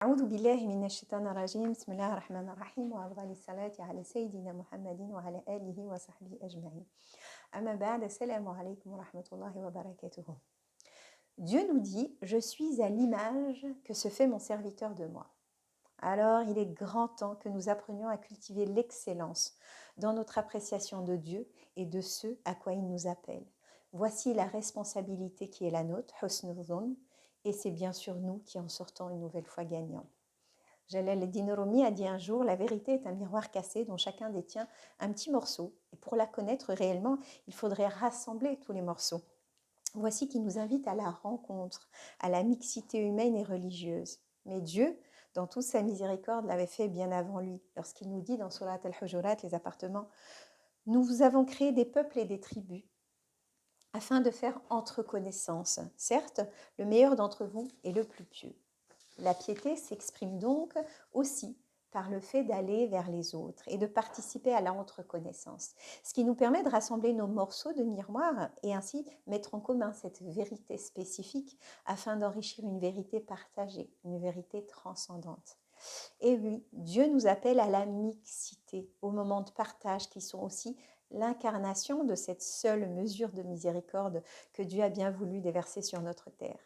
أعوذ بالله من الشيطان الرجيم بسم الله الرحمن الرحيم وأفضل الصلاة على سيدنا محمد وعلى آله وصحبه أجمعين أما بعد السلام عليكم ورحمة الله وبركاته. Dieu nous dit « Je suis à l'image que se fait mon serviteur de moi ». Alors il est grand temps que nous apprenions à cultiver l'excellence dans notre appréciation de Dieu et de ce à quoi il nous appelle. Voici la responsabilité qui est la nôtre, Husnul Dhun, et c'est bien sûr nous qui en sortons une nouvelle fois gagnants. Jalal ad-Din Rumi a dit un jour « La vérité est un miroir cassé dont chacun détient un petit morceau. Et pour la connaître réellement, il faudrait rassembler tous les morceaux. » Voici qui nous invite à la rencontre, à la mixité humaine et religieuse. Mais Dieu, dans toute sa miséricorde, l'avait fait bien avant lui, lorsqu'il nous dit dans Surat al-Hujurat, les appartements, « Nous vous avons créé des peuples et des tribus, afin de faire entre connaissances. Certes, le meilleur d'entre vous est le plus pieux. » La piété s'exprime donc aussi par le fait d'aller vers les autres et de participer à la reconnaissance, ce qui nous permet de rassembler nos morceaux de miroir et ainsi mettre en commun cette vérité spécifique afin d'enrichir une vérité partagée, une vérité transcendante. Et oui, Dieu nous appelle à la mixité, aux moments de partage qui sont aussi l'incarnation de cette seule mesure de miséricorde que Dieu a bien voulu déverser sur notre terre.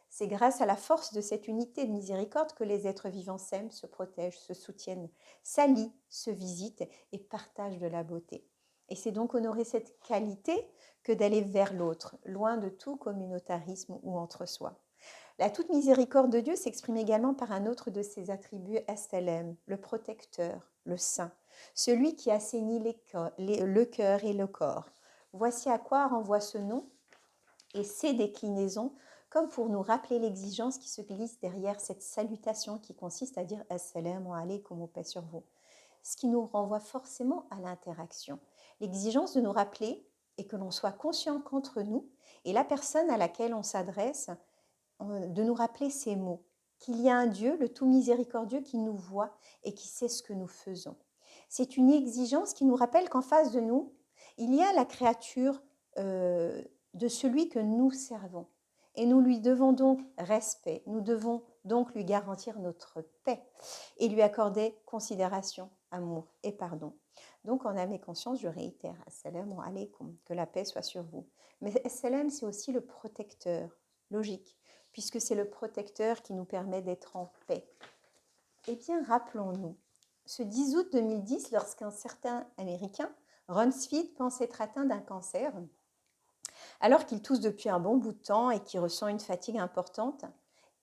C'est grâce à la force de cette unité de miséricorde que les êtres vivants s'aiment, se protègent, se soutiennent, s'allient, se visitent et partagent de la beauté. Et c'est donc honorer cette qualité que d'aller vers l'autre, loin de tout communautarisme ou entre-soi. La toute miséricorde de Dieu s'exprime également par un autre de ses attributs, As-Salem, le protecteur, le saint, celui qui assainit le cœur et le corps. Voici à quoi renvoie ce nom et ses déclinaisons, comme pour nous rappeler l'exigence qui se glisse derrière cette salutation qui consiste à dire « Assalamu alaikum » ou « paix sur vous », ce qui nous renvoie forcément à l'interaction. L'exigence de nous rappeler et que l'on soit conscient qu'entre nous et la personne à laquelle on s'adresse, de nous rappeler ces mots, qu'il y a un Dieu, le tout miséricordieux, qui nous voit et qui sait ce que nous faisons. C'est une exigence qui nous rappelle qu'en face de nous, il y a la créature de celui que nous servons. Et nous lui devons donc respect, nous devons donc lui garantir notre paix et lui accorder considération, amour et pardon. Donc en âme et conscience, je réitère, assalamu alaikum, que la paix soit sur vous. Mais assalam, c'est aussi le protecteur, logique, puisque c'est le protecteur qui nous permet d'être en paix. Eh bien, rappelons-nous, ce 10 août 2010, lorsqu'un certain Américain, Ron Speed, pense être atteint d'un cancer, alors qu'il tousse depuis un bon bout de temps et qu'il ressent une fatigue importante,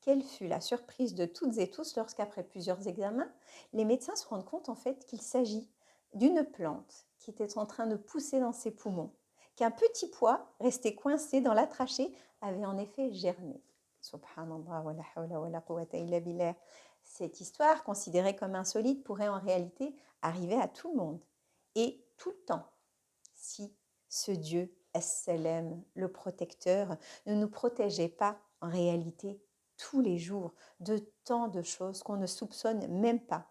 quelle fut la surprise de toutes et tous lorsqu'après plusieurs examens, les médecins se rendent compte en fait qu'il s'agit d'une plante qui était en train de pousser dans ses poumons, qu'un petit pois resté coincé dans la trachée avait en effet germé. Subhanallah wa la hawla wa la quwwata illa billah. Cette histoire, considérée comme insolite, pourrait en réalité arriver à tout le monde et tout le temps, si ce Dieu, As-Salam, le protecteur, ne nous protégeait pas en réalité tous les jours de tant de choses qu'on ne soupçonne même pas.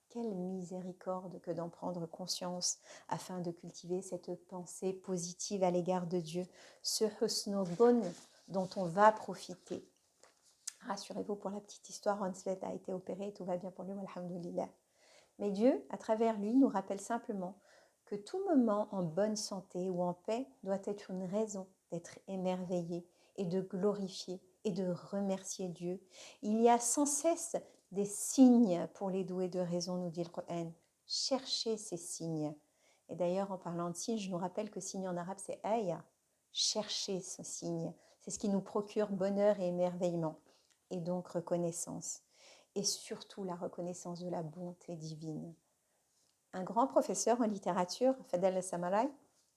Quelle miséricorde que d'en prendre conscience afin de cultiver cette pensée positive à l'égard de Dieu, ce husnul dhun dont on va profiter. Rassurez-vous, pour la petite histoire, Hanslet a été opéré, tout va bien pour lui, alhamdoulilah. Mais Dieu, à travers lui, nous rappelle simplement que tout moment en bonne santé ou en paix doit être une raison d'être émerveillé et de glorifier et de remercier Dieu. Il y a sans cesse des signes pour les doués de raison, nous dit le Coran. Cherchez ces signes. Et d'ailleurs, en parlant de signes, je nous rappelle que signe en arabe, c'est aya. Cherchez ce signe. C'est ce qui nous procure bonheur et émerveillement, et donc reconnaissance. Et surtout la reconnaissance de la bonté divine. Un grand professeur en littérature, Fadel Samarai,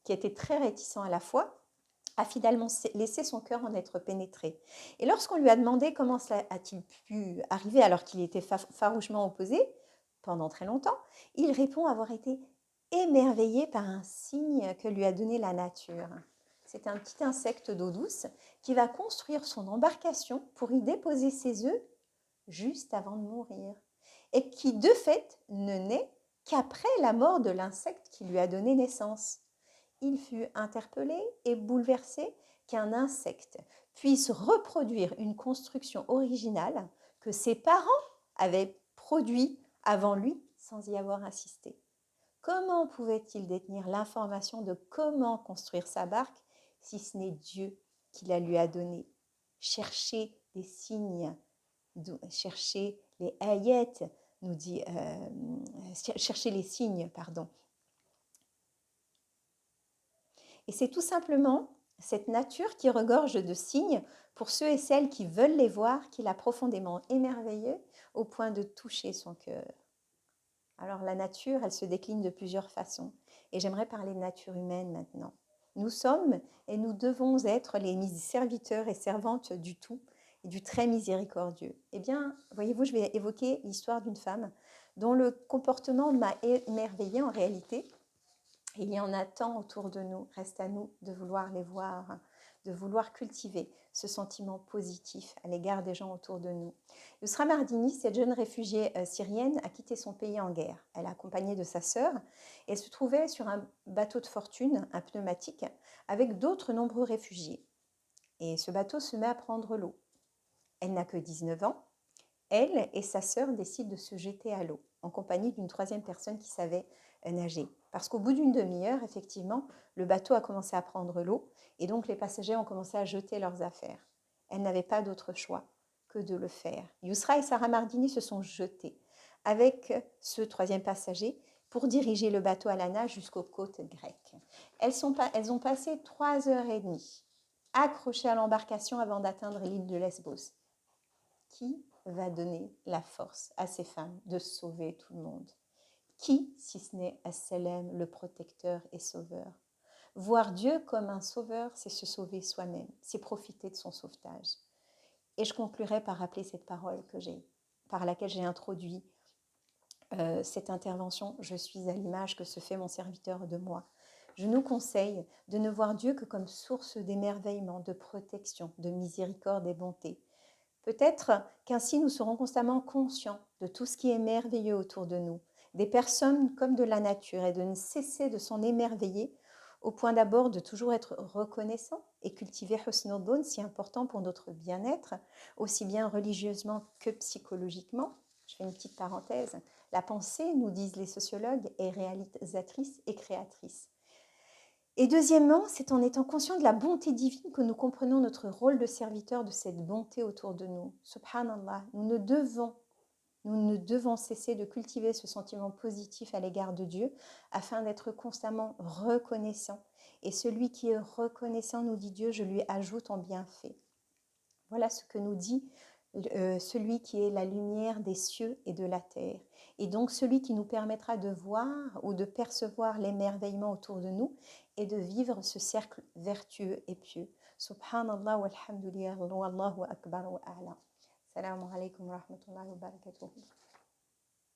qui était très réticent à la foi, a finalement laissé son cœur en être pénétré. Et lorsqu'on lui a demandé comment cela a-t-il pu arriver alors qu'il était farouchement opposé pendant très longtemps, il répond avoir été émerveillé par un signe que lui a donné la nature. C'est un petit insecte d'eau douce qui va construire son embarcation pour y déposer ses œufs juste avant de mourir et qui de fait ne naît qu'après la mort de l'insecte qui lui a donné naissance. Il fut interpellé et bouleversé qu'un insecte puisse reproduire une construction originale que ses parents avait produit avant lui sans y avoir assisté. Comment pouvait-il détenir l'information de comment construire sa barque si ce n'est Dieu qui la lui a donnée? Chercher des signes, chercher les ayats, nous dit, chercher les signes, pardon. Et c'est tout simplement cette nature qui regorge de signes pour ceux et celles qui veulent les voir, qui l'a profondément émerveillé au point de toucher son cœur. Alors la nature, elle se décline de plusieurs façons. Et j'aimerais parler de nature humaine maintenant. Nous sommes et nous devons être les serviteurs et servantes du tout et du très miséricordieux. Eh bien, voyez-vous, je vais évoquer l'histoire d'une femme dont le comportement m'a émerveillée en réalité. Il y en a tant autour de nous, reste à nous de vouloir les voir, de vouloir cultiver ce sentiment positif à l'égard des gens autour de nous. Yusra Mardini, cette jeune réfugiée syrienne, a quitté son pays en guerre. Elle est accompagnée de sa sœur et elle se trouvait sur un bateau de fortune, un pneumatique, avec d'autres nombreux réfugiés. Et ce bateau se met à prendre l'eau. Elle n'a que 19 ans. Elle et sa sœur décident de se jeter à l'eau, en compagnie d'une troisième personne qui savait nager. Parce qu'au bout d'une demi-heure, effectivement, le bateau a commencé à prendre l'eau et donc les passagers ont commencé à jeter leurs affaires. Elle n'avait pas d'autre choix que de le faire. Yusra et Sarah Mardini se sont jetés avec ce troisième passager pour diriger le bateau à la nage jusqu'aux côtes grecques. Elles ont passé 3 heures et demie accrochées à l'embarcation avant d'atteindre l'île de Lesbos. Qui va donner la force à ces femmes de sauver tout le monde? Qui, si ce n'est As-Salam, le protecteur et sauveur? Voir Dieu comme un sauveur, c'est se sauver soi-même, c'est profiter de son sauvetage. Et je conclurai par rappeler cette parole par laquelle j'ai introduit cette intervention. Je suis à l'image que se fait mon serviteur de moi. Je nous conseille de ne voir Dieu que comme source d'émerveillement, de protection, de miséricorde et bonté. Peut-être qu'ainsi nous serons constamment conscients de tout ce qui est merveilleux autour de nous, des personnes comme de la nature, et de ne cesser de s'en émerveiller au point d'abord de toujours être reconnaissant et cultiver Husnul Dhun, si important pour notre bien-être, aussi bien religieusement que psychologiquement. Je fais une petite parenthèse. La pensée, nous disent les sociologues, est réalisatrice et créatrice. Et deuxièmement, c'est en étant conscient de la bonté divine que nous comprenons notre rôle de serviteur de cette bonté autour de nous. Subhanallah, nous ne devons cesser de cultiver ce sentiment positif à l'égard de Dieu afin d'être constamment reconnaissant. Et celui qui est reconnaissant, nous dit Dieu, je lui ajoute en bienfait. Voilà ce que nous dit celui qui est la lumière des cieux et de la terre. Et donc celui qui nous permettra de voir ou de percevoir l'émerveillement autour de nous et de vivre ce cercle vertueux et pieux. Subhanallah walhamdulillah wallahu akbar wa a'la. Assalamu alaikum wa rahmatullahi wa barakatuh.